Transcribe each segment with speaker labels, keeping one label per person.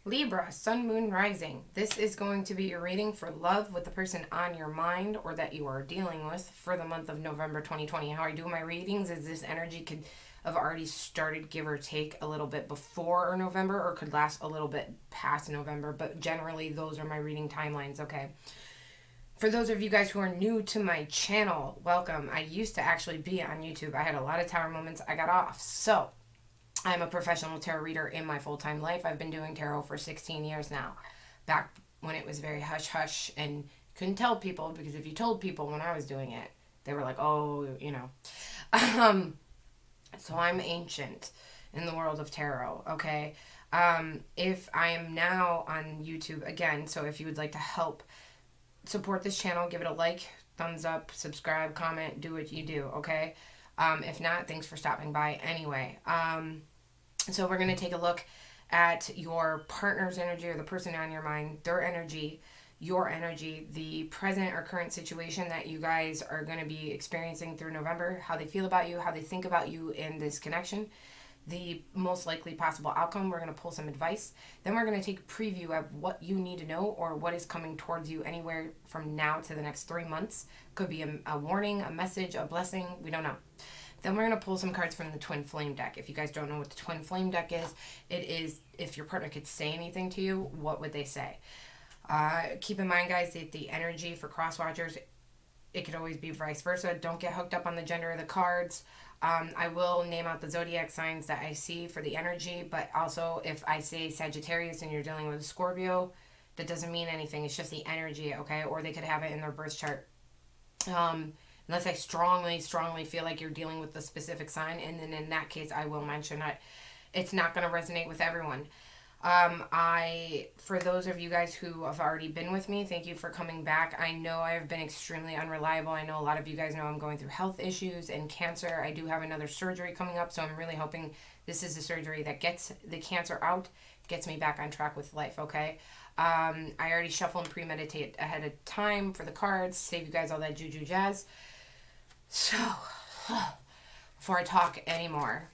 Speaker 1: Libra, Sun, Moon, Rising. This is going to be your reading for love with the person on your mind or that you are dealing with for the month of November 2020. How I do my readings is this energy could have already started, give or take, a little bit before November or could last a little bit past November, but generally those are my reading timelines, okay? For those of you guys who are new to my channel, welcome. I used to actually be on YouTube. I had a lot of tower moments. I got off. So I'm a professional tarot reader in my full-time life. I've been doing tarot for 16 years now. Back when it was very hush-hush and couldn't tell people, because if you told people when I was doing it, they were like, oh, you know. So I'm ancient in the world of tarot, okay? If I am now on YouTube again, so if you would like to help support this channel, give it a like, thumbs up, subscribe, comment, do what you do, okay? If not, thanks for stopping by anyway. So we're going to take a look at your partner's energy or the person on your mind, their energy, your energy, the present or current situation that you guys are going to be experiencing through November, how they feel about you, how they think about you in this connection, the most likely possible outcome. We're going to pull some advice. Then we're going to take a preview of what you need to know or what is coming towards you anywhere from now to the next 3 months. Could be a warning, a message, a blessing. We don't know. Then we're going to pull some cards from the Twin Flame deck. If you guys don't know what the Twin Flame deck is, it is if your partner could say anything to you, what would they say? Keep in mind, guys, that the energy for cross watchers, it could always be vice versa. Don't get hooked up on the gender of the cards. I will name out the zodiac signs that I see for the energy, but also if I say Sagittarius and you're dealing with a Scorpio, that doesn't mean anything. It's just the energy, okay? Or they could have it in their birth chart. Unless I strongly feel like you're dealing with a specific sign, and then in that case, I will mention it. It's not going to resonate with everyone. For those of you guys who have already been with me, thank you for coming back. I know I have been extremely unreliable. I know a lot of you guys know I'm going through health issues and cancer. I do have another surgery coming up, so I'm really hoping this is a surgery that gets the cancer out, gets me back on track with life, okay? I already shuffle and premeditate ahead of time for the cards, save you guys all that juju jazz. So, before I talk anymore,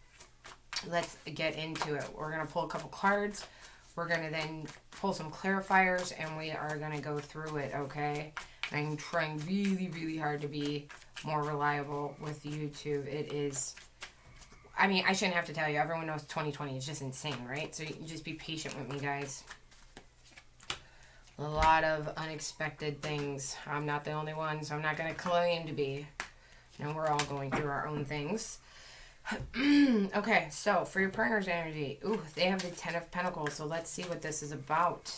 Speaker 1: let's get into it. We're going to pull a couple cards. We're going to then pull some clarifiers, and we are going to go through it, okay? I'm trying really, really hard to be more reliable with YouTube. It is, I mean, I shouldn't have to tell you. Everyone knows 2020 is just insane, right? So you just be patient with me, guys. A lot of unexpected things. I'm not the only one, so I'm not going to claim to be. You know, we're all going through our own things. Okay, so for your partner's energy, they have the Ten of Pentacles, so let's see what this is about.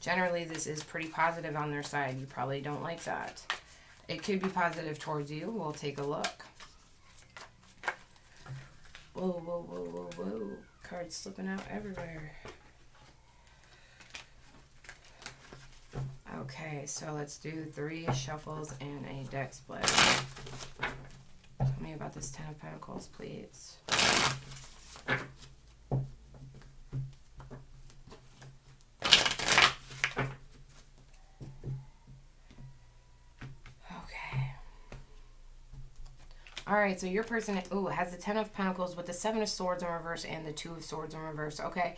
Speaker 1: Generally, this is pretty positive on their side. You probably don't like that. It could be positive towards you. We'll take a look. Whoa, whoa, whoa, whoa, whoa. Cards slipping out everywhere. Okay, so let's do 3 shuffles and a deck split. Tell me about this Ten of Pentacles, please. Okay. Alright, so your person has the Ten of Pentacles with the 7 of Swords in reverse and the 2 of Swords in reverse. Okay.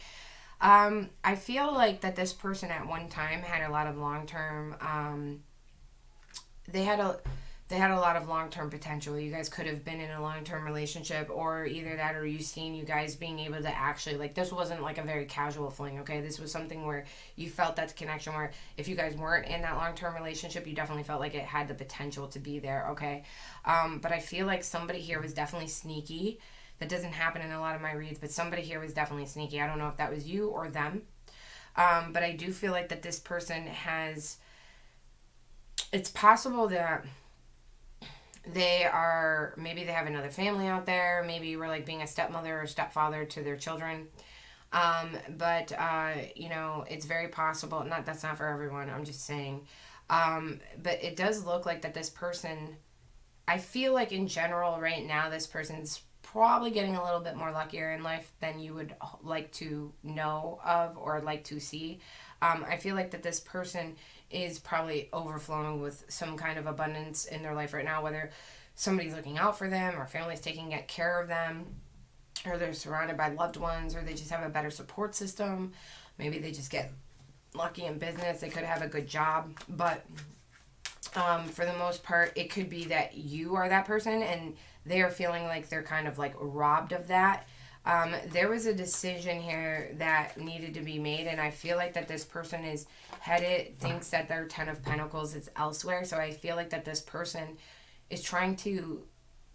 Speaker 1: I feel like that this person at one time had a lot of long-term, they had a lot of long-term potential. You guys could have been in a long-term relationship, or either that or you've seen you guys being able to actually, like, this wasn't like a very casual fling, okay? This was something where you felt that connection where if you guys weren't in that long-term relationship, you definitely felt like it had the potential to be there, okay? But I feel like somebody here was definitely sneaky. That doesn't happen in a lot of my reads, but somebody here was definitely sneaky. I don't know if that was you or them. But I do feel like that this person has, it's possible that maybe they have another family out there. Maybe you were like being a stepmother or stepfather to their children. But you know, it's very possible. That's not for everyone. I'm just saying. But it does look like that this person, I feel like in general right now, this person's probably getting a little bit more luckier in life than you would like to know of or like to see. I feel like that this person is probably overflowing with some kind of abundance in their life right now, whether somebody's looking out for them or family's taking care of them, or they're surrounded by loved ones, or they just have a better support system. Maybe they just get lucky in business. They could have a good job. But for the most part, it could be that you are that person and they are feeling like they're kind of like robbed of that. There was a decision here that needed to be made, and I feel like that this person is headed, thinks that their 10 of Pentacles is elsewhere. So I feel like that this person is trying to,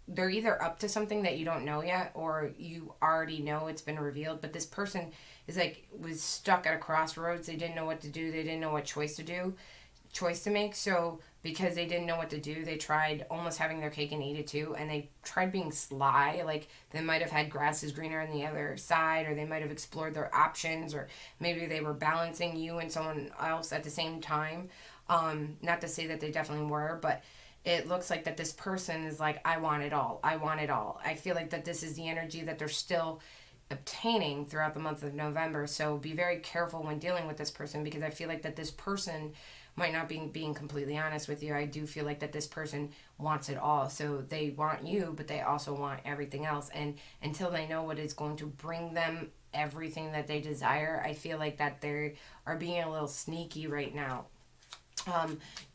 Speaker 1: they're either up to something that you don't know yet, or you already know it's been revealed, but this person is like, was stuck at a crossroads. They didn't know what to do. They didn't know what choice to make. So because they didn't know what to do, they tried almost having their cake and eat it too, and they tried being sly. Like, they might have had grass is greener on the other side, or they might have explored their options, or maybe they were balancing you and someone else at the same time. Not to say that they definitely were, but it looks like that this person is like, I want it all. I want it all. I feel like that this is the energy that they're still obtaining throughout the month of November. So be very careful when dealing with this person, because I feel like that this person might not be being completely honest with you. I do feel like that this person wants it all. So they want you, but they also want everything else. And until they know what is going to bring them everything that they desire, I feel like that they are being a little sneaky right now.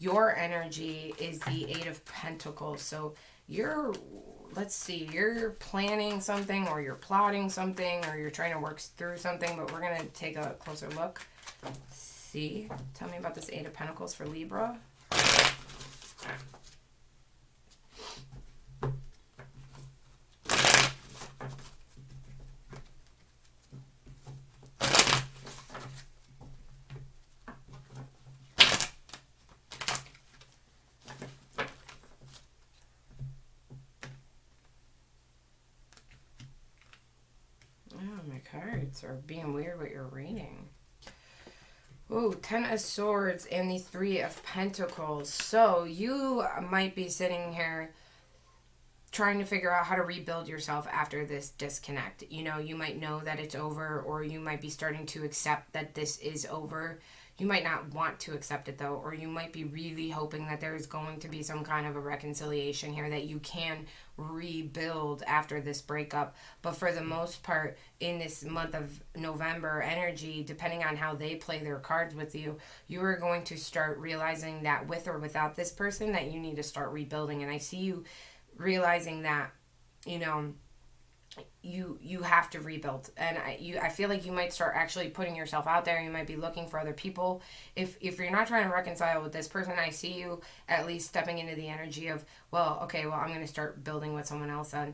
Speaker 1: Your energy is the Eight of Pentacles. So you're, let's see, you're planning something, or you're plotting something, or you're trying to work through something, but we're going to take a closer look. See, tell me about this Eight of Pentacles for Libra. My cards are being weird with your reading. Ooh, 10 of Swords and the 3 of Pentacles. So you might be sitting here trying to figure out how to rebuild yourself after this disconnect. You know, you might know that it's over, or you might be starting to accept that this is over. You might not want to accept it though, or you might be really hoping that there is going to be some kind of a reconciliation here, that you can rebuild after this breakup. But for the most part, in this month of November energy, depending on how they play their cards with you, you are going to start realizing that with or without this person, that you need to start rebuilding. And I see you realizing that, you know, you have to rebuild. And I feel like you might start actually putting yourself out there. You might be looking for other people. If you're not trying to reconcile with this person, I see you at least stepping into the energy of, well, okay, well, I'm going to start building with someone else then.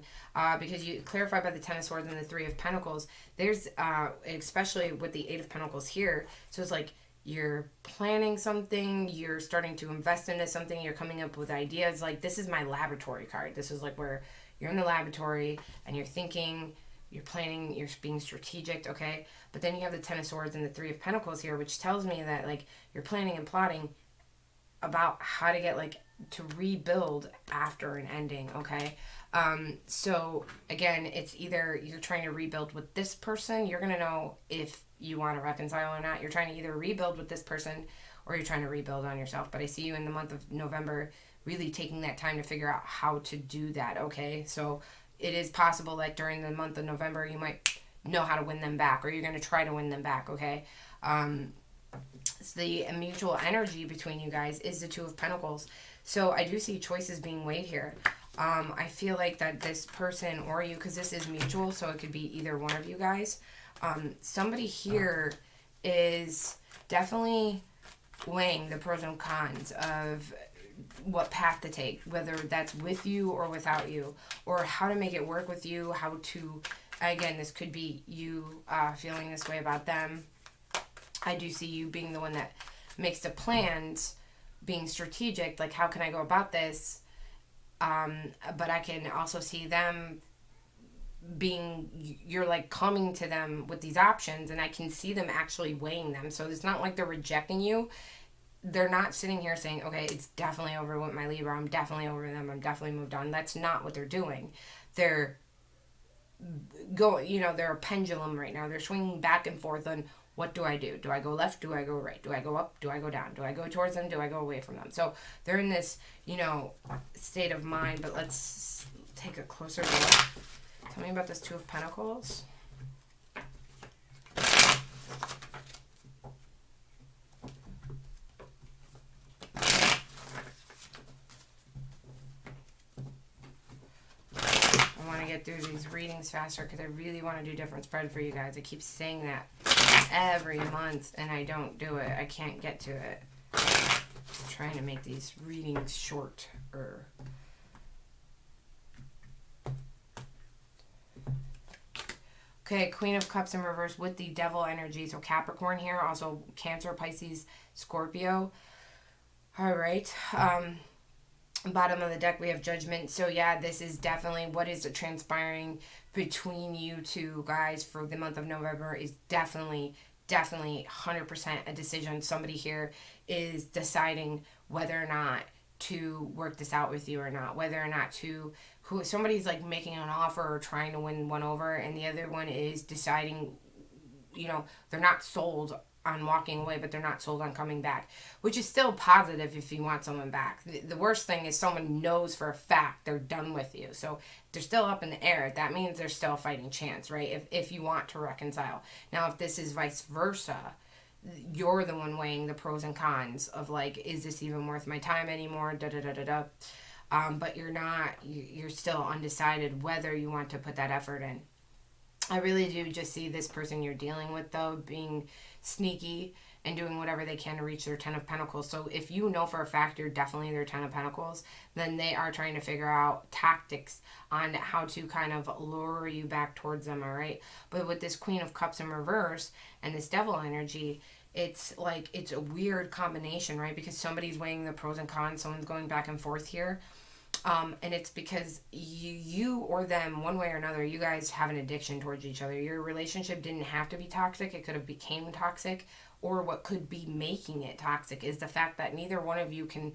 Speaker 1: Because you clarify by the 10 of Swords and the 3 of Pentacles, there's, especially with the 8 of Pentacles here, so it's like, you're planning something, you're starting to invest into something, you're coming up with ideas. Like, this is my laboratory card. This is like where you're in the laboratory and you're thinking, you're planning, you're being strategic, okay? But then you have the 10 of Swords and the 3 of Pentacles here, which tells me that, like, you're planning and plotting about how to get, like, to rebuild after an ending, okay? So, again, it's either you're trying to rebuild with this person, you're going to know if you want to reconcile or not. You're trying to either rebuild with this person, or you're trying to rebuild on yourself. But I see you in the month of November really taking that time to figure out how to do that, okay? So it is possible that during the month of November you might know how to win them back, or you're going to try to win them back, okay? So the mutual energy between you guys is the 2 of Pentacles. So I do see choices being weighed here. I feel like that this person or you, because this is mutual, so it could be either one of you guys. Somebody here is definitely weighing the pros and cons of what path to take, whether that's with you or without you, or how to make it work with you, how to, again, this could be you feeling this way about them. I do see you being the one that makes the plans, being strategic, like, how can I go about this? But I can also see them being, you're like coming to them with these options, and I can see them actually weighing them. So it's not like they're rejecting you. They're not sitting here saying, okay, it's definitely over with my Libra, I'm definitely over them, I'm definitely moved on. That's not what they're doing. They're going, you know, they're a pendulum right now. They're swinging back and forth on, what do I do? Do I go left? Do I go right? Do I go up? Do I go down? Do I go towards them? Do I go away from them? So they're in this, you know, state of mind. But let's take a closer look. Tell me about this 2 of Pentacles. get through these readings faster because I really want to do different spread for you guys. I keep saying that every month and I don't do it. I can't get to it. I'm trying to make these readings shorter. Okay, Queen of Cups in reverse with the Devil energy. So Capricorn here, also Cancer, Pisces, Scorpio. All right. Bottom of the deck, we have Judgment. So yeah, this is definitely what is transpiring between you two guys for the month of November is definitely 100% a decision. Somebody here is deciding whether or not to work this out with you or not, whether or not to, somebody's like making an offer or trying to win one over, and the other one is deciding, you know, they're not sold on walking away, but they're not sold on coming back, which is still positive if you want someone back. The worst thing is someone knows for a fact they're done with you. So they're still up in the air. That means there's still a fighting chance, right? If you want to reconcile. Now, if this is vice versa, you're the one weighing the pros and cons of like, is this even worth my time anymore? But you're not, you're still undecided whether you want to put that effort in. I really do just see this person you're dealing with, though, being sneaky and doing whatever they can to reach their 10 of Pentacles. So if you know for a fact you're definitely their 10 of Pentacles, then they are trying to figure out tactics on how to kind of lure you back towards them, all right? But with this Queen of Cups in reverse and this Devil energy, it's like, it's a weird combination, right? Because somebody's weighing the pros and cons, someone's going back and forth here. And it's because you or them, one way or another, you guys have an addiction towards each other. Your relationship didn't have to be toxic. It could have became toxic. Or what could be making it toxic is the fact that neither one of you can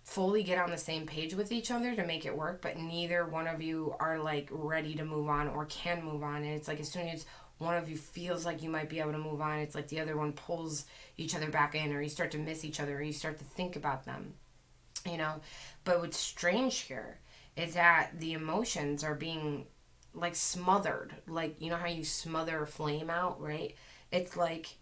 Speaker 1: fully get on the same page with each other to make it work. But neither one of you are like ready to move on or can move on. And it's like as soon as one of you feels like you might be able to move on, it's like the other one pulls each other back in, or you start to miss each other, or you start to think about them. You know, but what's strange here is that the emotions are being like smothered. Like, you know how you smother a flame out, right? It's like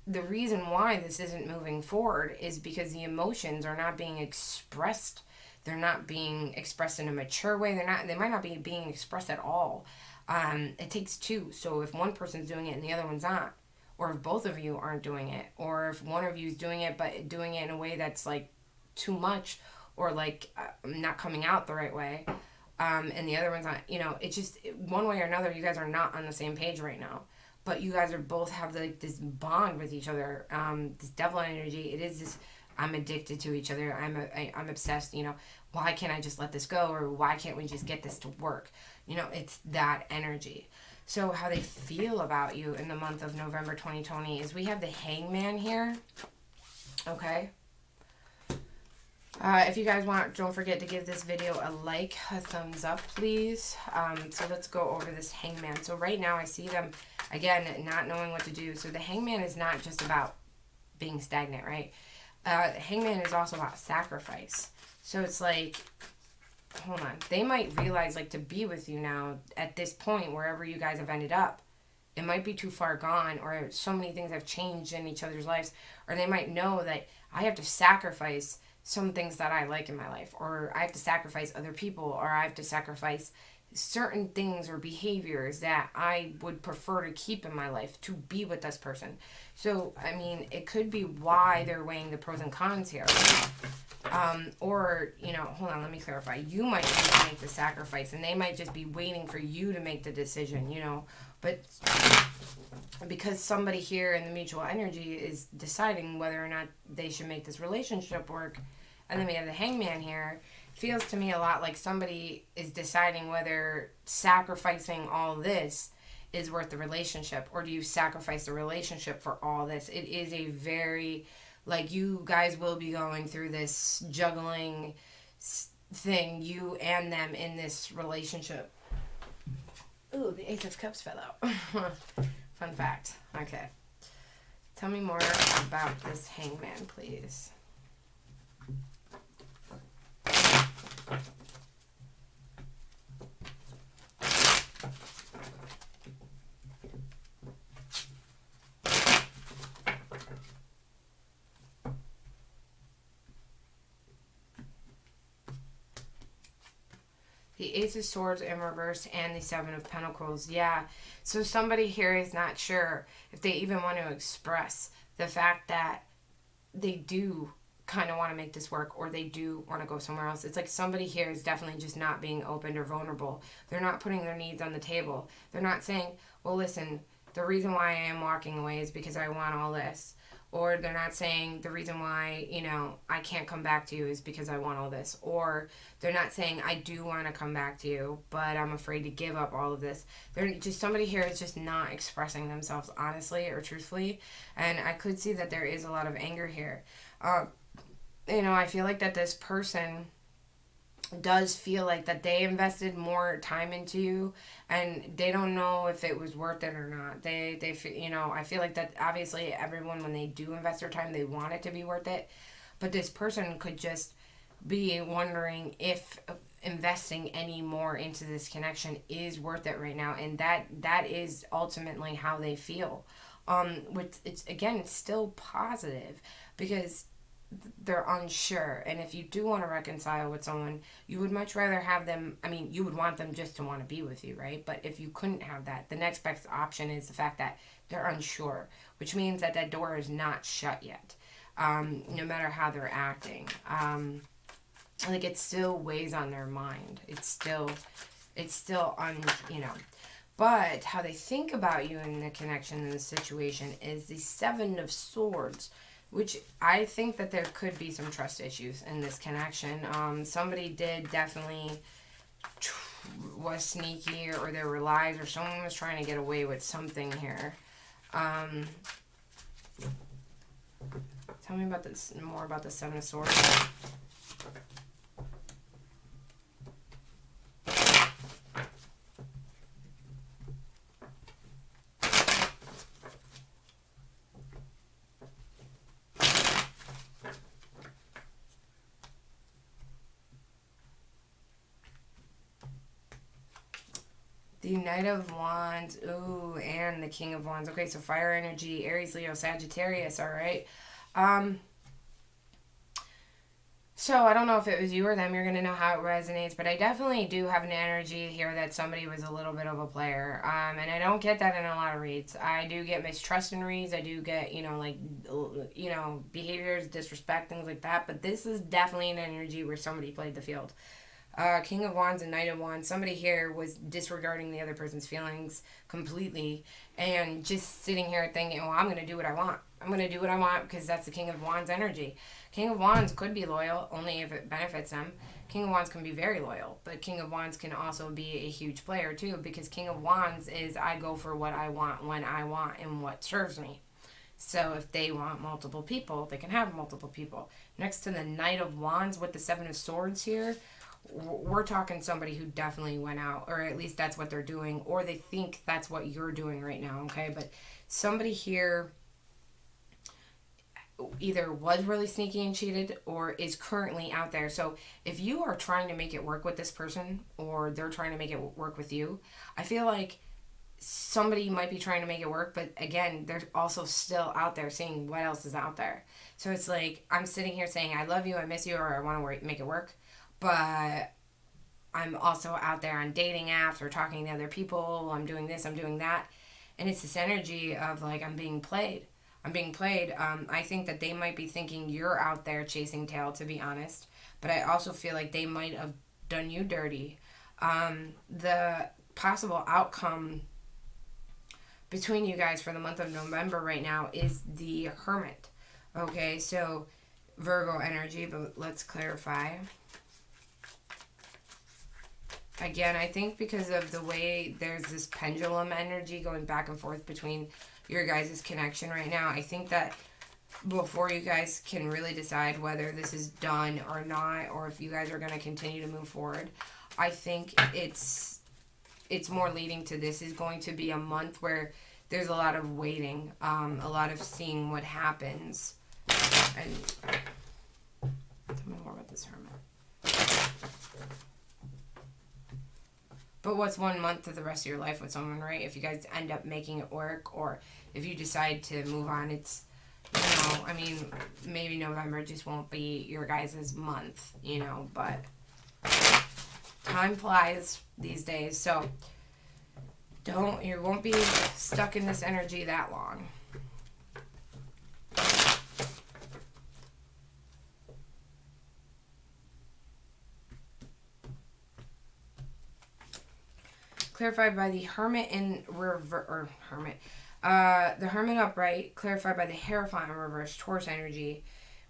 Speaker 1: the reason why this isn't moving forward is because the emotions are not being expressed. They're not being expressed in a mature way. They might not be being expressed at all. It takes two. So if one person's doing it and the other one's not, or if both of you aren't doing it, or if one of you is doing it but doing it in a way that's like too much, or like not coming out the right way, and the other one's not, you know, it's just one way or another, you guys are not on the same page right now. But you guys are both have like this bond with each other, this Devil energy. It is this, I'm addicted to each other, I'm obsessed, you know, why can't I just let this go, or why can't we just get this to work? You know, it's that energy. So how they feel about you in the month of November 2020 is we have the Hangman here. Okay. If you guys want, don't forget to give this video a like, a thumbs up, please. So let's go over this Hangman. So right now I see them, again, not knowing what to do. So the Hangman is not just about being stagnant, right? Hangman is also about sacrifice. So it's like, hold on. They might realize, like, to be with you now at this point, wherever you guys have ended up, it might be too far gone, or so many things have changed in each other's lives, or they might know that I have to sacrifice some things that I like in my life, or I have to sacrifice other people, or I have to sacrifice certain things or behaviors that I would prefer to keep in my life to be with this person. So, I mean, it could be why they're weighing the pros and cons here. Or, you know, hold on, let me clarify. You might need to make the sacrifice, and they might just be waiting for you to make the decision, you know. But because somebody here in the mutual energy is deciding whether or not they should make this relationship work, and then we have the Hangman here, feels to me a lot like somebody is deciding whether sacrificing all this is worth the relationship, or do you sacrifice the relationship for all this? It is a very, like, you guys will be going through this juggling thing, you and them, in this relationship. Ooh, the Ace of Cups fell out. Fun fact. Okay. Tell me more about this Hangman, please. The Ace of Swords in reverse and the Seven of Pentacles. Yeah. So somebody here is not sure if they even want to express the fact that they do kind of want to make this work, or they do want to go somewhere else. It's like somebody here is definitely just not being open or vulnerable. They're not putting their needs on the table. They're not saying, well, listen, the reason why I am walking away is because I want all this. Or they're not saying the reason why, you know, I can't come back to you is because I want all this. Or they're not saying I do want to come back to you, but I'm afraid to give up all of this. They're just, somebody here is just not expressing themselves honestly or truthfully. And I could see that there is a lot of anger here. You know, I feel like that this person does feel like that they invested more time into you, and they don't know if it was worth it or not. They you know, I feel like that obviously everyone, when they do invest their time, they want it to be worth it, but this person could just be wondering if investing any more into this connection is worth it right now, and that is ultimately how they feel. Which, it's again, still positive, because they're unsure. And if you do want to reconcile with someone, you would much rather have them, I mean, you would want them just to want to be with you, right? But if you couldn't have that, the next best option is the fact that they're unsure, which means that that door is not shut yet, no matter how they're acting. Like, it still weighs on their mind. It's still you know. But how they think about you in the connection, in the situation, is the Seven of Swords, which I think that there could be some trust issues in this connection. Somebody did definitely was sneaky, or there were lies, or someone was trying to get away with something here. Tell me about this, more about the Seven of Swords. The Knight of Wands, ooh, and the King of Wands. Okay, so fire energy, Aries, Leo, Sagittarius, all right. So I don't know if it was you or them. You're going to know how it resonates, but I definitely do have an energy here that somebody was a little bit of a player. And I don't get that in a lot of reads. I do get mistrust in reads. I do get, you know, like, you know, behaviors, disrespect, things like that. But this is definitely an energy where somebody played the field. King of Wands and Knight of Wands, somebody here was disregarding the other person's feelings completely and just sitting here thinking, well, I'm going to do what I want. I'm going to do what I want because that's the King of Wands energy. King of Wands could be loyal only if it benefits them. King of Wands can be very loyal, but King of Wands can also be a huge player too, because King of Wands is I go for what I want, when I want, and what serves me. So if they want multiple people, they can have multiple people. Next to the Knight of Wands with the Seven of Swords here, we're talking somebody who definitely went out, or at least that's what they're doing, or they think that's what you're doing right now, okay? But somebody here either was really sneaky and cheated, or is currently out there. So if you are trying to make it work with this person, or they're trying to make it work with you, I feel like somebody might be trying to make it work, but again, they're also still out there seeing what else is out there. So it's like, I'm sitting here saying, I love you, I miss you, or I want to make it work. But I'm also out there on dating apps or talking to other people. I'm doing this, I'm doing that. And it's this energy of like, I'm being played. I think that they might be thinking you're out there chasing tail, to be honest. But I also feel like they might have done you dirty. The possible outcome between you guys for the month of November right now is the Hermit. Okay, so Virgo energy, but let's clarify. Again, I think because of the way there's this pendulum energy going back and forth between your guys' connection right now, I think that before you guys can really decide whether this is done or not, or if you guys are going to continue to move forward, I think it's more leading to this is going to be a month where there's a lot of waiting, a lot of seeing what happens. And tell me more about this Hermit. But what's 1 month of the rest of your life with someone, right? If you guys end up making it work, or if you decide to move on, it's, you know, I mean, maybe November just won't be your guys' month, you know, but Time flies these days, so you won't be stuck in this energy that long. Clarified by the Hermit in the Hermit upright, clarified by the Hierophant in reverse, Taurus energy,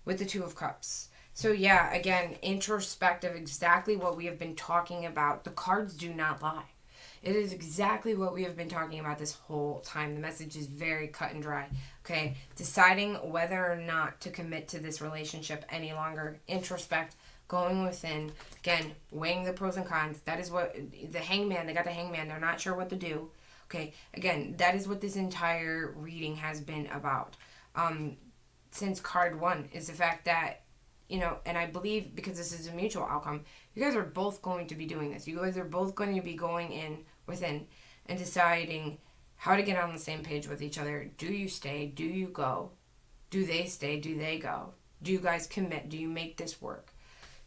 Speaker 1: with the Two of Cups. So yeah, again, introspective, exactly what we have been talking about. The cards do not lie. It is exactly what we have been talking about this whole time. The message is very cut and dry. Okay, deciding whether or not to commit to this relationship any longer. Introspect, going within. Again, weighing the pros and cons. That is what the Hangman, they got the Hangman. They're not sure what to do. Okay, again, that is what this entire reading has been about. Since card 1 is the fact that, you know, and I believe because this is a mutual outcome, you guys are both going to be doing this. You guys are both going to be going in within and deciding how to get on the same page with each other. Do you stay? Do you go? Do they stay? Do they go? Do you guys commit? Do you make this work?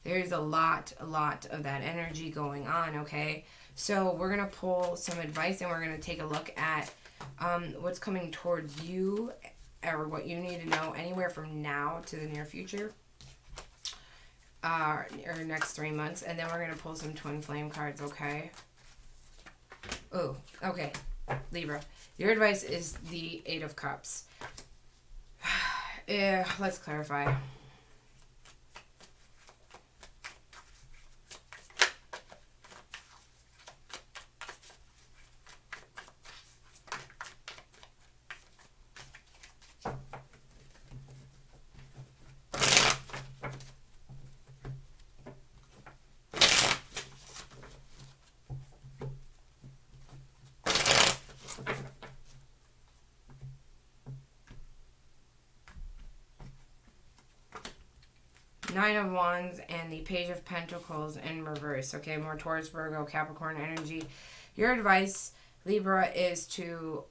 Speaker 1: There's a lot of that energy going on, okay? So we're going to pull some advice and we're going to take a look at what's coming towards you or what you need to know anywhere from now to the near future. Or next 3 months. And then we're going to pull some twin flame cards, okay? Oh, okay. Libra. Your advice is the Eight of Cups. Let's clarify. Nine of Wands and the Page of Pentacles in reverse. Okay, more Taurus, Virgo, Capricorn energy. Your advice, Libra, is to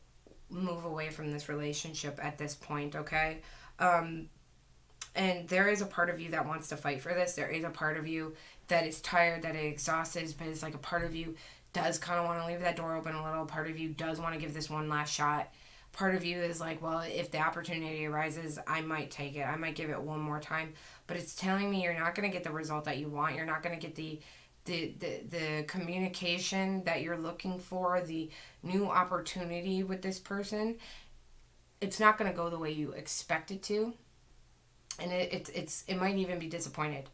Speaker 1: move away from this relationship at this point, okay? And there is a part of you that wants to fight for this. There is a part of you that is tired, that is exhausted, but it's like a part of you does kind of want to leave that door open a little. Part of you does want to give this one last shot. Part of you is like, well, if the opportunity arises, I might take it. I might give it one more time. But it's telling me you're not going to get the result that you want. You're not going to get the communication that you're looking for, the new opportunity with this person. It's not going to go the way you expect it to. And it might even be disappointing.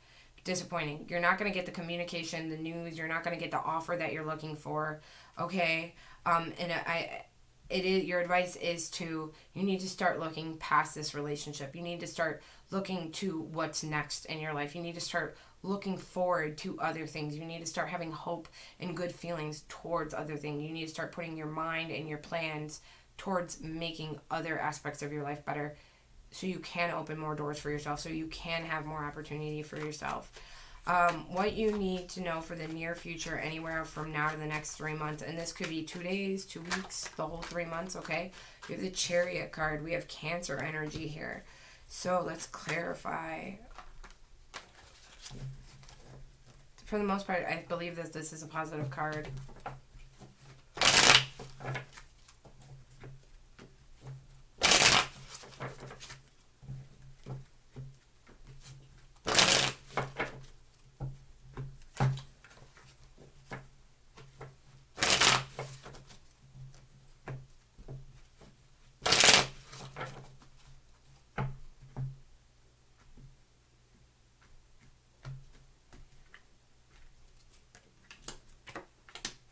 Speaker 1: You're not going to get the communication, the news. You're not going to get the offer that you're looking for. Okay? Your advice is you need to start looking past this relationship. You need to start looking to what's next in your life. You need to start looking forward to other things. You need to start having hope and good feelings towards other things. You need to start putting your mind and your plans towards making other aspects of your life better so you can open more doors for yourself, so you can have more opportunity for yourself. What you need to know for the near future, anywhere from now to the next 3 months, and this could be 2 days, 2 weeks, the whole 3 months, okay? We have the Chariot card. We have Cancer energy here. So let's clarify. For the most part, I believe that this is a positive card.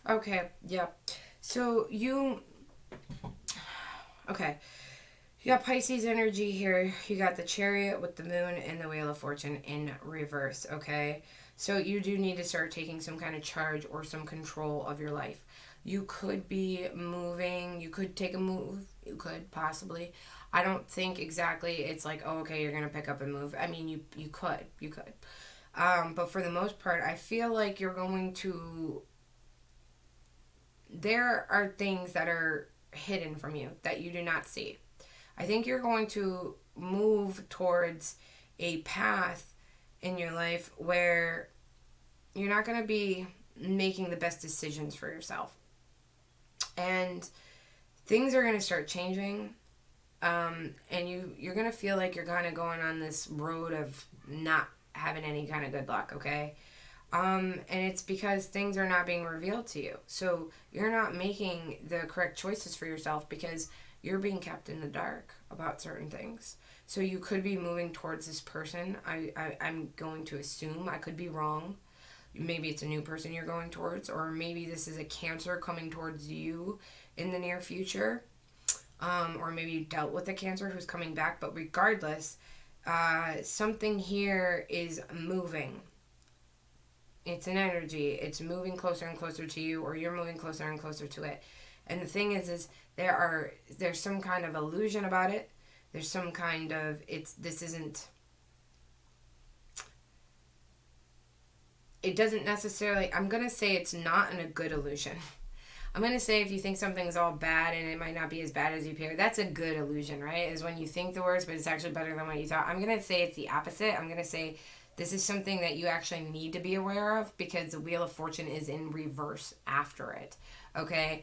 Speaker 1: Okay, yeah. So okay. You got Pisces energy here. You got the Chariot with the Moon and the Wheel of Fortune in reverse, okay? So you do need to start taking some kind of charge or some control of your life. You could be moving. You could take a move. You could possibly. I don't think exactly it's like, oh, okay, you're going to pick up and move. I mean, you could. You could. But for the most part, I feel like you're going to... There are things that are hidden from you that you do not see. I think you're going to move towards a path in your life where you're not going to be making the best decisions for yourself. And things are going to start changing. And you're going to feel like you're kind of going on this road of not having any kind of good luck, okay? And it's because things are not being revealed to you. So you're not making the correct choices for yourself because you're being kept in the dark about certain things. So you could be moving towards this person. I'm going to assume, I could be wrong. Maybe it's a new person you're going towards, or maybe this is a Cancer coming towards you in the near future. Or maybe you dealt with a Cancer who's coming back. But regardless, something here is moving. It's an energy. It's moving closer and closer to you, or you're moving closer and closer to it. And the thing is there's some kind of illusion about it. There's some kind of, it doesn't necessarily, I'm going to say it's not in a good illusion. I'm going to say if you think something's all bad and it might not be as bad as you appear, that's a good illusion, right? Is when you think the worst, but it's actually better than what you thought. I'm going to say it's the opposite. I'm going to say this is something that you actually need to be aware of because the Wheel of Fortune is in reverse after it, okay?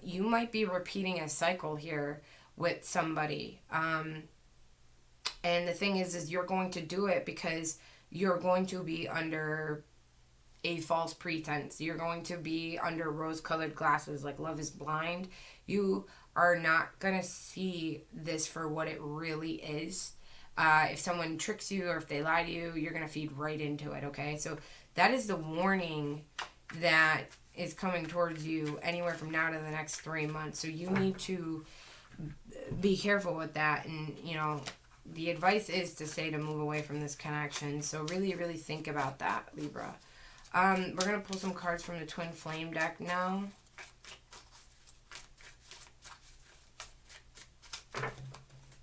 Speaker 1: You might be repeating a cycle here with somebody. And the thing is you're going to do it because you're going to be under a false pretense. You're going to be under rose-colored glasses, like Love is Blind. You are not going to see this for what it really is. If someone tricks you or if they lie to you, you're going to feed right into it, okay? So that is the warning that is coming towards you anywhere from now to the next 3 months. So you need to be careful with that. And, the advice is to say to move away from this connection. So really, really think about that, Libra. We're going to pull some cards from the Twin Flame deck now.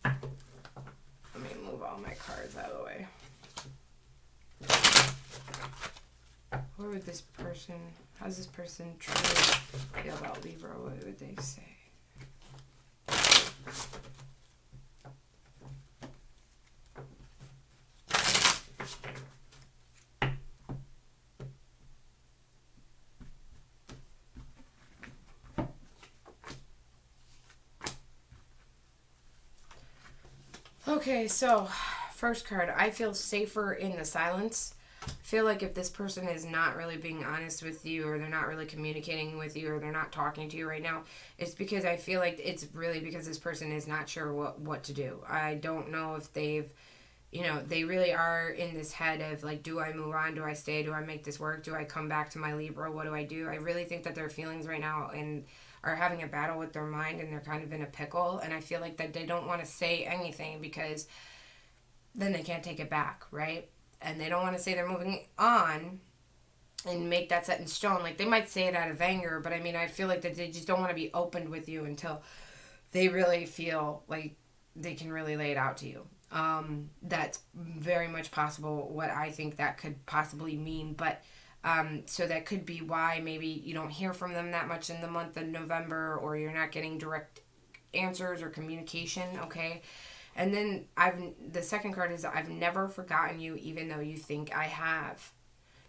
Speaker 1: Let me move all my cards out of the way. What would this person, how's this person truly feel about Libra? What would they say? Okay, so first card, I feel safer in the silence. I feel like if this person is not really being honest with you, or they're not really communicating with you, or they're not talking to you right now, it's because I feel like it's really because this person is not sure what to do. I don't know if they've, they really are in this head of like, do I move on? Do I stay? Do I make this work? Do I come back to my Libra? What do I do? I really think that their feelings right now and are having a battle with their mind, and they're kind of in a pickle. And I feel like that they don't want to say anything because then they can't take it back, right? And they don't want to say they're moving on and make that set in stone. Like, they might say it out of anger, but I mean, I feel like that they just don't want to be opened with you until they really feel like they can really lay it out to you. That's very much possible what I think that could possibly mean, but so that could be why maybe you don't hear from them that much in the month of November, or you're not getting direct answers or communication, okay? And then the second card is I've never forgotten you, even though you think I have.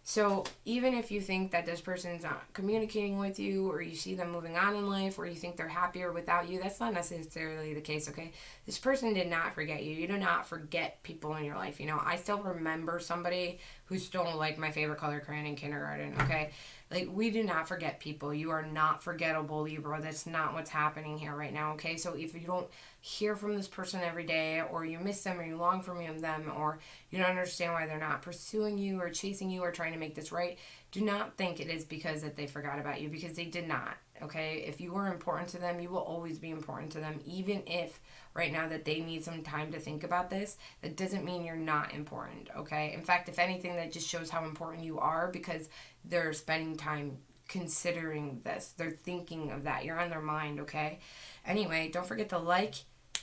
Speaker 1: So even if you think that this person's not communicating with you, or you see them moving on in life, or you think they're happier without you, that's not necessarily the case, okay? This person did not forget you. You do not forget people in your life. I still remember somebody who stole like my favorite color crayon in kindergarten, okay? Like, we do not forget people. You are not forgettable, Libra. That's not what's happening here right now, okay? So if you don't hear from this person every day, or you miss them, or you long for them, or you don't understand why they're not pursuing you or chasing you or trying to make this right, do not think it is because that they forgot about you, because they did not, okay? If you were important to them, you will always be important to them, even if right now that they need some time to think about this. That doesn't mean you're not important, okay? In fact, if anything, that just shows how important you are, because they're spending time considering this. They're thinking of that. You're on their mind, okay? Anyway, don't forget to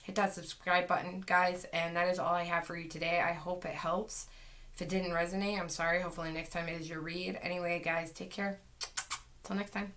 Speaker 1: hit that subscribe button, guys, and that is all I have for you today. I hope it helps. If it didn't resonate, I'm sorry. Hopefully next time it is your read. Anyway, guys, take care. Till next time.